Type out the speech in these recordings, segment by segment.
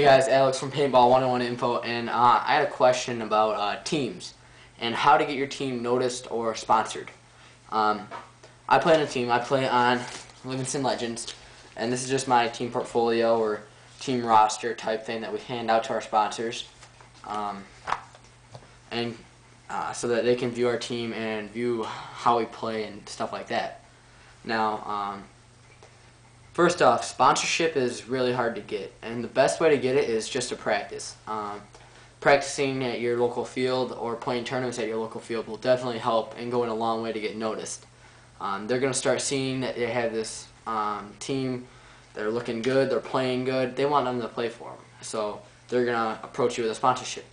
guys, Alex from Paintball 101 Info, and I had a question about teams and how to get your team noticed or sponsored. I play on a team. I play on Livingston Legends, and this is just my team portfolio or team roster type thing that we hand out to our sponsors, so that they can view our team and view how we play and stuff like that. Now, first off, sponsorship is really hard to get, and the best way to get it is just to practice. Practicing at your local field or playing tournaments at your local field will definitely help and go in a long way to get noticed. They're going to start seeing that they have this team, they're looking good, they're playing good, they want them to play for them. So they're going to approach you with a sponsorship.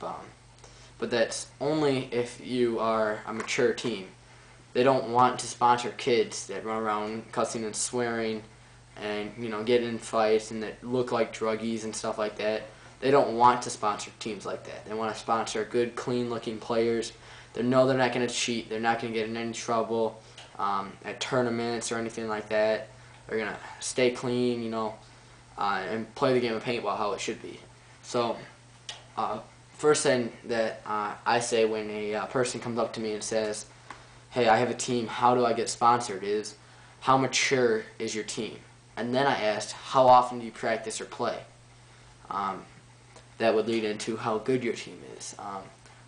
But that's only if you are a mature team. They don't want to sponsor kids that run around cussing and swearing and get in fights and that look like druggies and stuff like that. They don't want to sponsor teams like that. They want to sponsor good, clean-looking players. They know they're not going to cheat. They're not going to get in any trouble at tournaments or anything like that. They're going to stay clean, and play the game of paintball how it should be. So, first thing that I say when a person comes up to me and says, "Hey, I have a team, how do I get sponsored?" is, how mature is your team? And then I asked, how often do you practice or play? That would lead into how good your team is.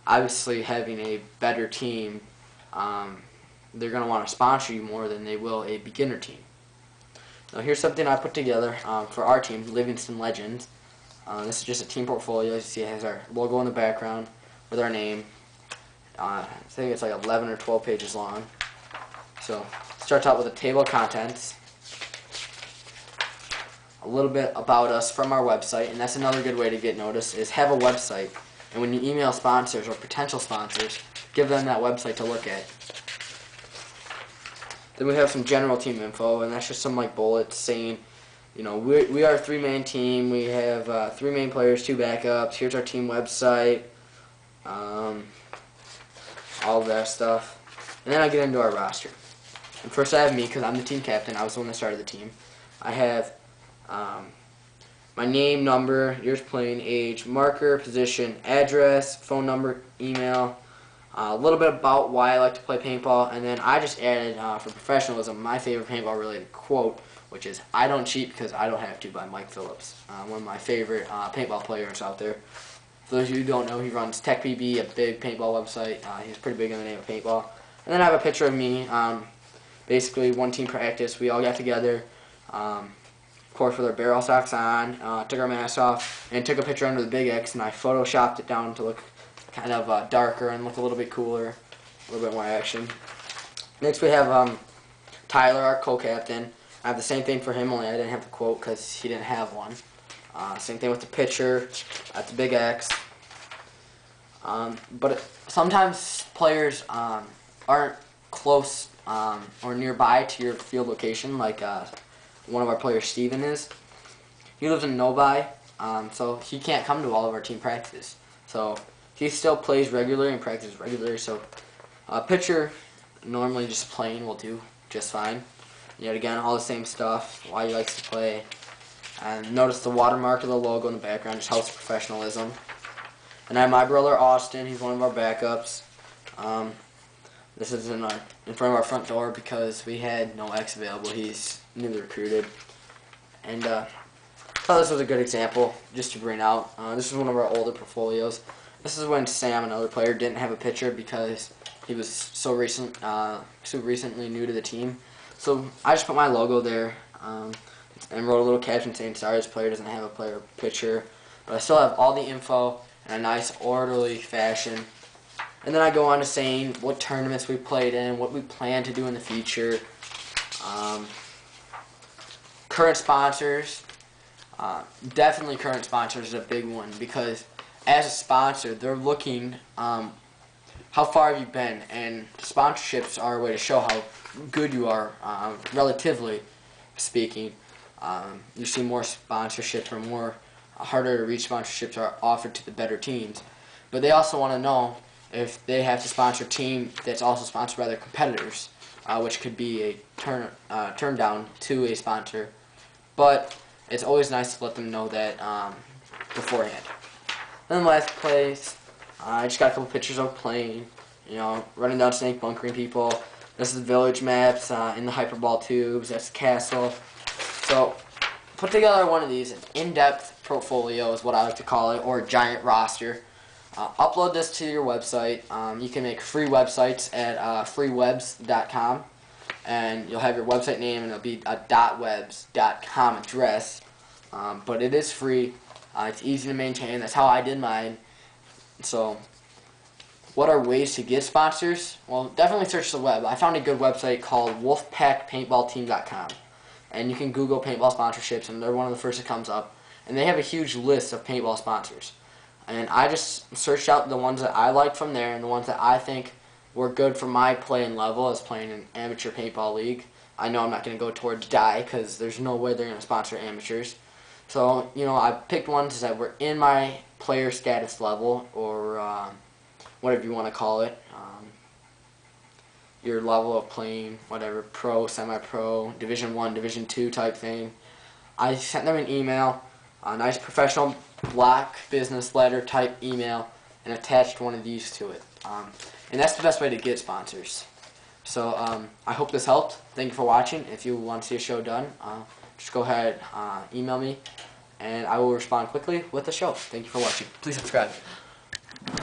Obviously, having a better team, they're going to want to sponsor you more than they will a beginner team. Now, here's something I put together for our team, Livingston Legends. This is just a team portfolio. As you see, it has our logo in the background with our name. I think it's like 11 or 12 pages long. So, starts out with a table of contents, a little bit about us from our website, and that's another good way to get noticed, is have a website. And when you email sponsors or potential sponsors, give them that website to look at. Then we have some general team info, and that's just some like bullets saying, we are a three-man team. We have 3 main players, 2 backups. Here's our team website. All that stuff. And then I get into our roster. And first I have me, because I'm the team captain. I was the one that started the team. I have my name, number, years playing, age, marker, position, address, phone number, email, a little bit about why I like to play paintball, and then I just added, for professionalism, my favorite paintball-related quote, which is, "I don't cheat because I don't have to," by Mike Phillips, one of my favorite paintball players out there. For those of you who don't know, he runs TechPB, a big paintball website. He's pretty big in the name of paintball. And then I have a picture of me, basically one team practice. We all got together, of course with our barrel socks on, took our masks off, and took a picture under the big X, and I photoshopped it down to look kind of darker and look a little bit cooler, a little bit more action. Next we have Tyler, our co-captain. I have the same thing for him, only I didn't have the quote because he didn't have one. Same thing with the picture at the big X. But sometimes players aren't close or nearby to your field location, like one of our players, Steven, is. He lives in Novi, so he can't come to all of our team practices. So he still plays regularly and practices regularly. So a picture, normally just plain, will do just fine. Yet again, all the same stuff, why he likes to play. And notice the watermark of the logo in the background just helps professionalism. And I have my brother Austin. He's one of our backups. This is in front of our front door because we had no X available. He's newly recruited. And I thought this was a good example just to bring out. This is one of our older portfolios. This is when Sam, another player, didn't have a picture because he was so recently new to the team. So I just put my logo there. And wrote a little caption saying, "Sorry, this player doesn't have a player picture." But I still have all the info in a nice, orderly fashion. And then I go on to saying what tournaments we played in, what we plan to do in the future. Current sponsors. Definitely current sponsors is a big one, because as a sponsor, they're looking how far have you been. And sponsorships are a way to show how good you are, relatively speaking. You see more sponsorships or more harder to reach sponsorships are offered to the better teams. But they also want to know if they have to sponsor a team that's also sponsored by their competitors, which could be a turn down to a sponsor. But it's always nice to let them know that beforehand. Then last place, I just got a couple pictures of playing, running down snake, bunkering people. This is village maps in the hyperball tubes. That's castle. So put together one of these, an in-depth portfolio is what I like to call it, or a giant roster. Upload this to your website. You can make free websites at freewebs.com, and you'll have your website name, and it'll be a .webs.com address. But it is free. It's easy to maintain. That's how I did mine. So, what are ways to get sponsors? Well, definitely search the web. I found a good website called wolfpackpaintballteam.com. And you can Google paintball sponsorships, and they're one of the first that comes up. And they have a huge list of paintball sponsors. And I just searched out the ones that I liked from there, and the ones that I think were good for my playing level as playing an amateur paintball league. I know I'm not going to go towards die, because there's no way they're going to sponsor amateurs. So, I picked ones that were in my player status level, or whatever you want to call it. Your level of playing, whatever, pro, semi-pro, Division 1, Division 2 type thing. I sent them an email, a nice professional black business letter type email, and attached one of these to it. And that's the best way to get sponsors. So I hope this helped. Thank you for watching. If you want to see a show done, just go ahead, email me, and I will respond quickly with the show. Thank you for watching. Please subscribe.